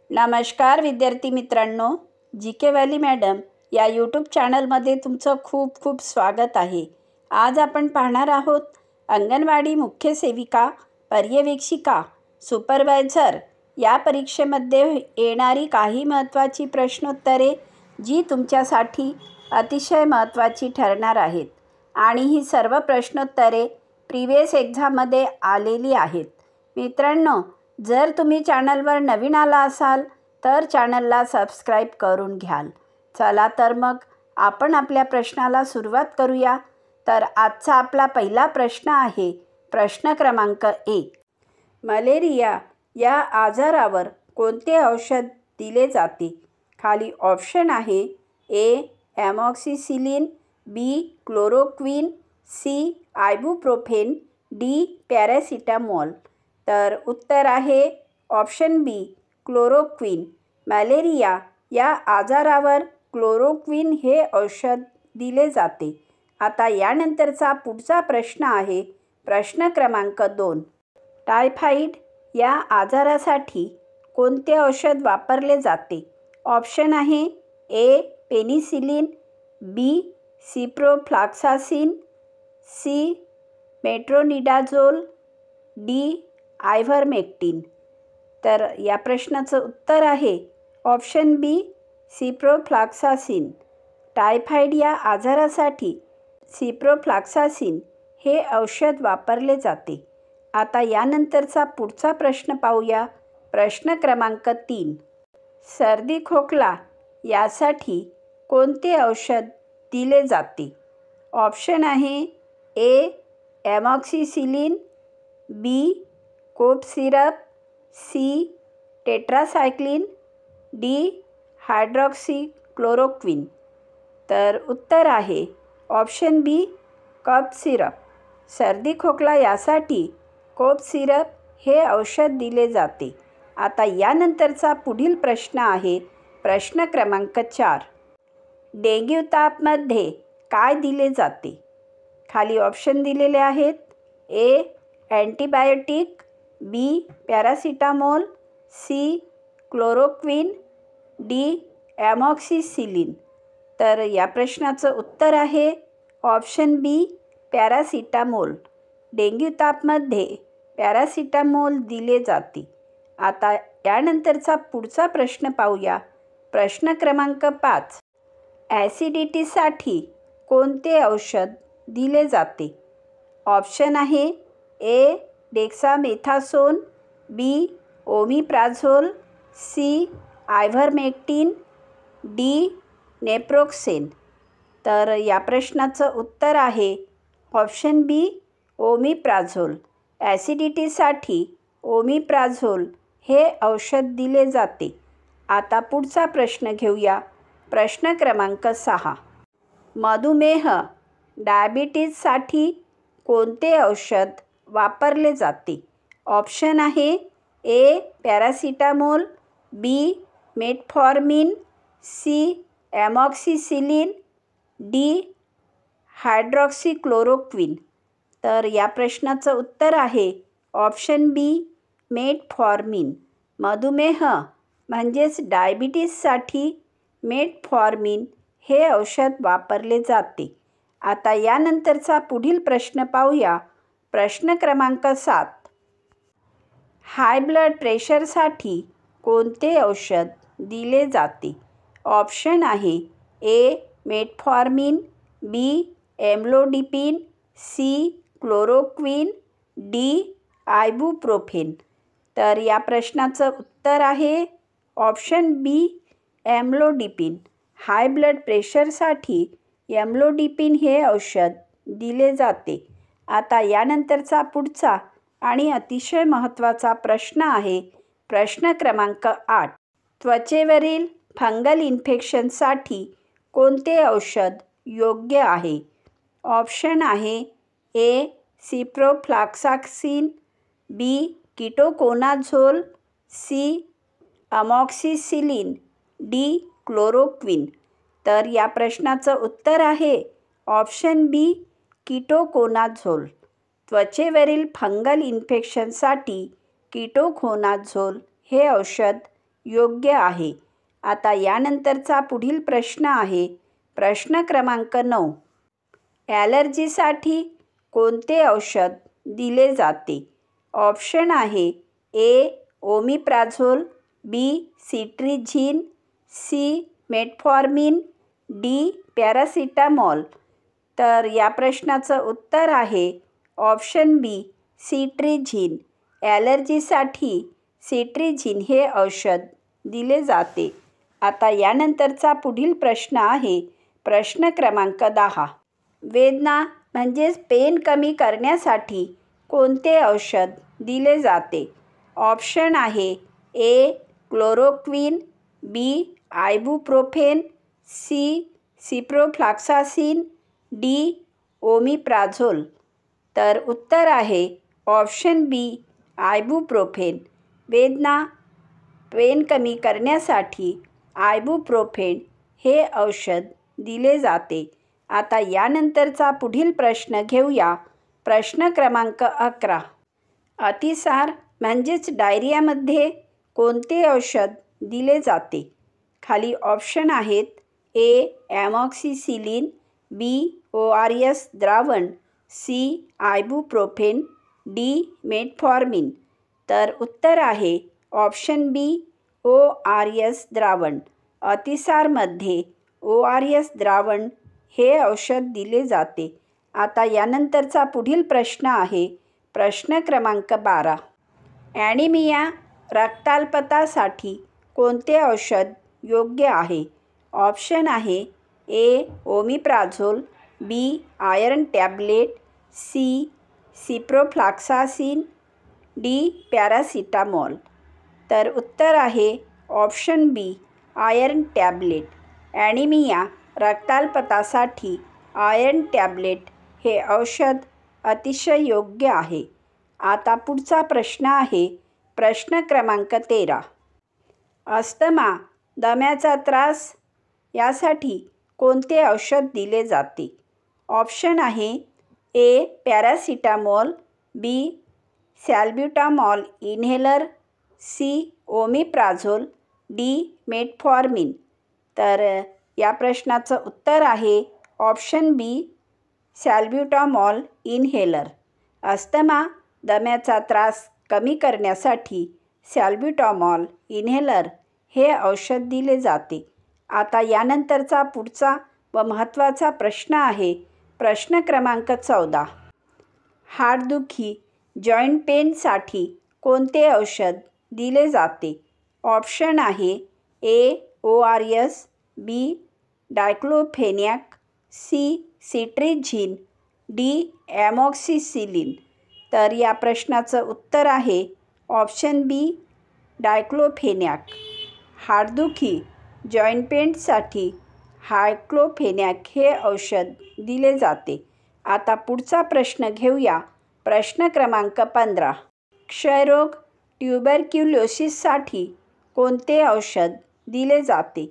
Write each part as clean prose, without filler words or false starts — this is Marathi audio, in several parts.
नमस्कार विद्यार्थी मित्रांनो, जी के व्हॅली मॅडम या यूट्यूब चॅनलमध्ये तुमचं खूप खूप स्वागत आहे। आज आपण पाहणार आहोत अंगणवाडी मुख्य सेविका, पर्यवेक्षिका, सुपरवायझर या परीक्षेमध्ये येणारी काही महत्त्वाची प्रश्नोत्तरे जी तुमच्यासाठी अतिशय महत्त्वाची ठरणार आहेत आणि ही सर्व प्रश्नोत्तरे प्रिवियस एक्झाममध्ये आलेली आहेत। मित्रांनो, जर तुम्ही चॅनलवर नवीन आला असाल तर चॅनलला सबस्क्राईब करून घ्याल। चला तर मग आपण आपल्या प्रश्नाला सुरुवात करूया। तर आजचा आपला पहिला प्रश्न आहे प्रश्न क्रमांक 1। मलेरिया या आजारावर कोणते औषध दिले जाते? खाली ऑप्शन आहे a amoxicillin, b chloroquine, c ibuprofen, d paracetamol. तर उत्तर आहे ऑप्शन बी क्लोरोक्विन। मलेरिया या आजारावर क्लोरोक्विन हे औषध दिले जाते। आता यानंतरचा पुढचा प्रश्न आहे प्रश्न क्रमांक 2। टायफॉइड या आजारासाठी कोणते औषध वापरले जाते? ऑप्शन आहे ए पेनिसिलिन, बी सिप्रोफ्लॉक्सासिन, सी मेट्रोनिडाझोल, डी आयव्हरमेक्टिन। तर या प्रश्नाचं उत्तर आहे ऑप्शन बी सिप्रोफ्लॉक्सासिन। टायफॉइड या आजारासाठी सिप्रोफ्लॉक्सासिन हे औषध वापरले जाते। आता यानंतरचा पुढचा प्रश्न पाहूया। प्रश्न क्रमांक 3। सर्दी खोकला यासाठी कोणते औषध दिले जाते? ऑप्शन आहे a amoxicillin, B कोफ syrup, C tetracycline, D हायड्रॉक्सीक्लोरोक्विन। तर उत्तर आहे ऑप्शन बी कफ सिरप। सर्दी खोकला यासाठी कोफ सिरप हे औषध दिले जाते। आता यानंतरचा पुढील प्रश्न आहे प्रश्न क्रमांक 4। डेंग्यू तापमध्ये काय दिले जाते? खाली ऑप्शन दिलेले आहेत ए अँटीबायोटिक, बी पॅरासिटामॉल, सी क्लोरोक्विन, डी ॲमॉक्सिसिलिन। तर या प्रश्नाचं उत्तर आहे ऑप्शन बी पॅरासिटामॉल। डेंग्यू तापमध्ये पॅरासिटामॉल दिले जाते। आता यानंतरचा पुढचा प्रश्न पाहूया। प्रश्न क्रमांक 5। ॲसिडिटीसाठी कोणते औषध दिले जाते? ऑप्शन आहे ए डेक्सामेथासोन, बी ओमिप्राझोल, सी आयव्हरमेक्टिन, डी नेप्रोक्सेन। तर या प्रश्नाचं उत्तर आहे ऑप्शन बी ओमिप्राझोल। ॲसिडिटीसाठी ओमिप्राझोल हे औषध दिले जाते। आता पुढचा प्रश्न घेऊया। प्रश्न क्रमांक 6। मधुमेह डायबिटीजसाठी कोणते औषध वापरले जाते? ऑप्शन आहे ए पॅरासिटामॉल, बी मेटफॉर्मिन, सी ॲमॉक्सिसिलिन, डी हायड्रॉक्सीक्लोरोक्विन। तर या प्रश्नाचं उत्तर आहे ऑप्शन बी मेटफॉर्मिन। मधुमेह म्हणजेच डायबिटीजसाठी मेटफॉर्मिन हे औषध वापरले जाते। आता यानंतरचा पुढील प्रश्न पाहूया। प्रश्न क्रमांक 7। हाय ब्लड प्रेशरसाठी कोणते औषध दिले जाते? ऑप्शन आहे A metformin, B amlodipine, C chloroquine, D ibuprofen. तर या प्रश्नाचं उत्तर आहे option B amlodipine. High blood प्रेशरसाठी एम्लोडिपिन हे औषध दिले जाते। आता यानंतरचा पुढचा आणि अतिशय महत्त्वाचा प्रश्न आहे प्रश्न क्रमांक 8। त्वचेवरील फंगल इन्फेक्शनसाठी कोणते औषध योग्य आहे? ऑप्शन आहे ए सिप्रोफ्लॉक्सासिन, बी कीटोकोनाझोल, सी अमॉक्सिसिलिन, डी क्लोरोक्विन। तर या प्रश्नाचं उत्तर आहे ऑप्शन बी कीटोकोनाझोल। त्वचेवरील फंगल इन्फेक्शनसाठी कीटोकोनाझोल हे औषध योग्य आहे. आता यानंतरचा पुढील प्रश्न आहे प्रश्न क्रमांक 9. ॲलर्जीसाठी कोणते औषध दिले जाते? ऑप्शन आहे A. Omeprazole, B. सिट्रिझिन, C. Metformin, D. Paracetamol. तर या प्रश्नाचं उत्तर आहे ऑप्शन बी. सिट्रिझिन. ॲलर्जीसाठी सिट्रिझिन हे औषध दिले जाते. आता यानंतरचा पुढील प्रश्न आहे प्रश्न क्रमांक 10. वेदना म्हणजेच पेन कमी करण्यासाठी कोणते औषध दिले जाते? ऑप्शन आहे A. Chloroquine, B. Ibuprofen, C. Ciprofloxacin, D. Omeprazole. तर उत्तर आहे ऑप्शन बी. आयबुप्रोफेन. वेदना पेन कमी करण्यासाठी आयबुप्रोफेन हे औषध दिले जाते. आता यानंतरचा पुढील प्रश्न घेऊया. प्रश्न क्रमांक 11. अतिसार म्हणजेच डायरियामध्ये कोणते औषध दिले जाते? खाली ऑप्शन आहेत ए. Amoxicillin, B. ORS द्रावण, सी. Ibuprofen, D. मेटफॉर्मिन. तर उत्तर आहे ऑप्शन बी. ORS द्रावण. अतिसारमध्ये ORS द्रावण हे औषध दिले जाते. आता यानंतरचा पुढील प्रश्न आहे प्रश्न क्रमांक 12. ॲनिमिया रक्ताल्पतासाठी कोणते औषध योग्य आहे? ऑप्शन आहे A. Omeprazole, B. Iron tablet, C. Ciprofloxacin, D. Paracetamol. तर उत्तर आहे option B. Iron tablet. Anaemia रक्ताल्पतासाठी आयर्न टॅब्लेट हे औषध अतिशय योग्य आहे. आता पुढचा प्रश्न आहे प्रश्न क्रमांक 13. अस्थमा दम्याचा त्रास यासाठी कोणते औषध दिले जाते? ऑप्शन आहे ए. पॅरासिटामॉल, बी. सॅल्ब्युटामॉल इन्हेलर, सी. ओमिप्राझोल, डी. मेटफॉर्मिन. तर या प्रश्नाचं उत्तर आहे ऑप्शन बी. सॅल्ब्युटामॉल इन्हेलर. अस्थमा दम्याचा त्रास कमी करण्यासाठी सॅल्ब्युटामॉल इन्हेलर हे औषध दिले जाते. आता यानंतरचा पुढचा व महत्त्वाचा प्रश्न आहे प्रश्न क्रमांक 14. हाडदुखी जॉईंट पेनसाठी कोणते औषध दिले जाते? ऑप्शन आहे ए. ORS, बी. डायक्लोफेनॅक, सी. सिट्रिझिन, डी. ॲमॉक्सिसिलिन. तर या प्रश्नाचं उत्तर आहे ऑप्शन बी. डायक्लोफेनॅक. हाडदुखी जॉईंट पेनसाठी डायक्लोफेनॅक हे औषध दिले जाते. आता पुढचा प्रश्न घेऊया. प्रश्न क्रमांक 15. क्षयरोग ट्युबरक्युलोसिससाठी कोणते औषध दिले जाते?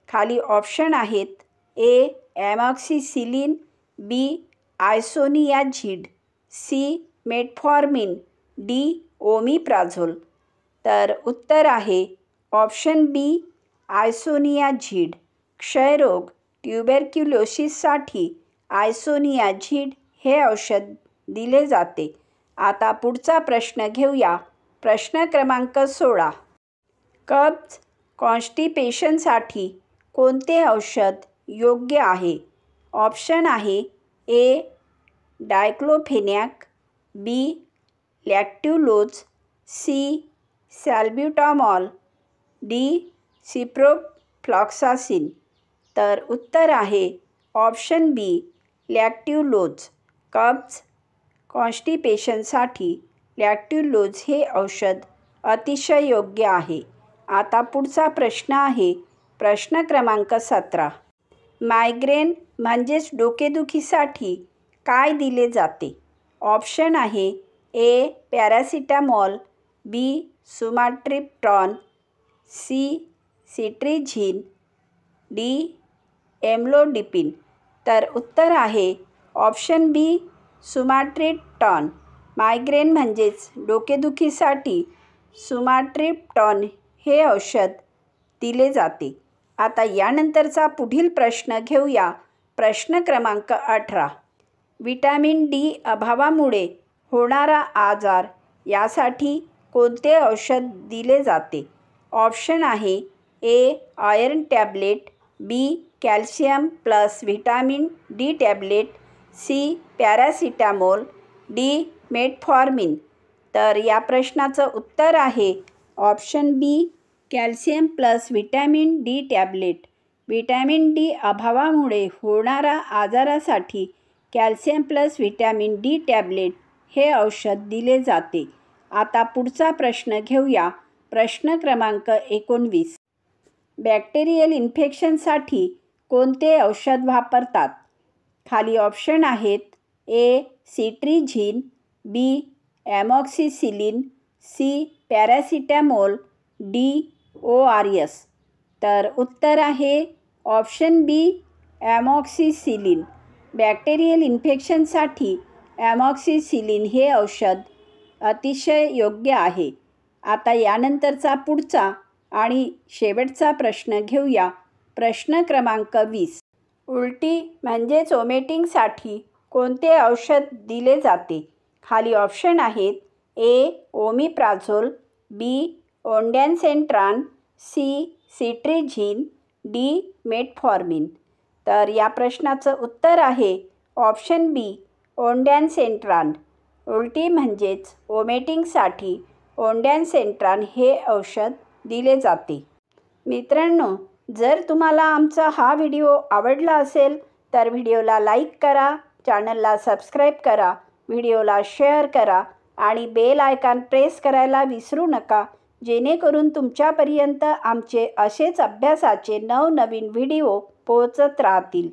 खाली ऑप्शन आहेत A. Amoxicillin, B. Isoniazid, C. Metformin, D. Omeprazole. तर उत्तर आहे ऑप्शन बी. आयसोनियाझिड. क्षयरोग ट्युबरक्युलोसिससाठी आयसोनियाझिड हे औषध दिले जाते. आता पुढचा प्रश्न घेऊया. प्रश्न क्रमांक 16. कब्ज कॉन्स्टिपेशनसाठी कोणते औषध योग्य आहे? ऑप्शन आहे ए. डायक्लोफेनॅक, बी. लॅक्ट्युलोज, सी. सॅल्ब्युटामॉल, डी. सिप्रोफ्लॉक्सासिन. तर उत्तर आहे ऑप्शन बी. लॅक्ट्युलोज. कब्ज कॉन्स्टिपेशनसाठी लॅक्ट्युलोज हे औषध अतिशय योग्य आहे. आता पुढचा प्रश्न आहे प्रश्न क्रमांक 17. मायग्रेन म्हणजेच डोकेदुखीसाठी काय दिले जाते? ऑप्शन आहे ए. पॅरासिटामॉल, बी. सुमाट्रिप्टॉन, सी. सिट्रिझिन, डी. एम्लोडिपिन. तर उत्तर आहे ऑप्शन बी. सुमाट्रिप्टॉन. मायग्रेन म्हणजेच डोकेदुखीसाठी सुमाट्रिप्टॉन हे औषध दिले जाते. आता यानंतरचा पुढील प्रश्न घेऊया. प्रश्न क्रमांक 18. विटॅमिन डी अभावामुळे होणारा आजार यासाठी कोणते औषध दिले जाते? ऑप्शन आहे A. Iron tablet, B. Calcium plus vitamin D tablet, C. Paracetamol, D. Metformin. तर या प्रश्नाचं उत्तर आहे option B. Calcium plus vitamin D tablet. Vitamin D अभावामुळे होणाऱ्या आजारासाठी calcium plus vitamin D tablet हे औषध दिले जाते. आता पुढचा प्रश्न घेऊया. प्रश्न क्रमांक 19. बॅक्टेरियल इन्फेक्शनसाठी कोणते औषध वापरतात? खाली ऑप्शन आहेत ए. सिट्रिझिन, बी. ॲमॉक्सिसिलिन, सी. Paracetamol, D. ORS. तर उत्तर आहे ऑप्शन बी. ॲमॉक्सिसिलिन. बॅक्टेरियल इन्फेक्शनसाठी ॲमॉक्सिसिलिन हे औषध अतिशय योग्य आहे. आता यानंतरचा पुढचा आणि शेवटचा प्रश्न घेऊया. प्रश्न क्रमांक 20. उलटी म्हणजेच वॉमिटिंगसाठी कोणते औषध दिले जाते? खाली ऑप्शन आहेत ए. ओमिप्राझोल, बी. ओंडॅनसेंट्रान, सी. सिट्रिझिन, डी. मेटफॉर्मिन. तर या प्रश्नाचं उत्तर आहे ऑप्शन बी. ओंडॅनसेंट्रान. उलटी म्हणजेच वॉमिटिंगसाठी ओंडॅनसेंट्रान हे औषध दिले जाते. मित्रांनो, जर तुम्हाला आमचा हा व्हिडिओ आवडला असेल तर व्हिडिओला लाईक करा, चॅनलला सबस्क्राईब करा, व्हिडिओला शेअर करा आणि बेल आयकॉन प्रेस करायला विसरू नका, जेणेकरून तुमच्यापर्यंत आमचे असेच अभ्यासाचे नवनवीन व्हिडिओ पोहोचत राहतील.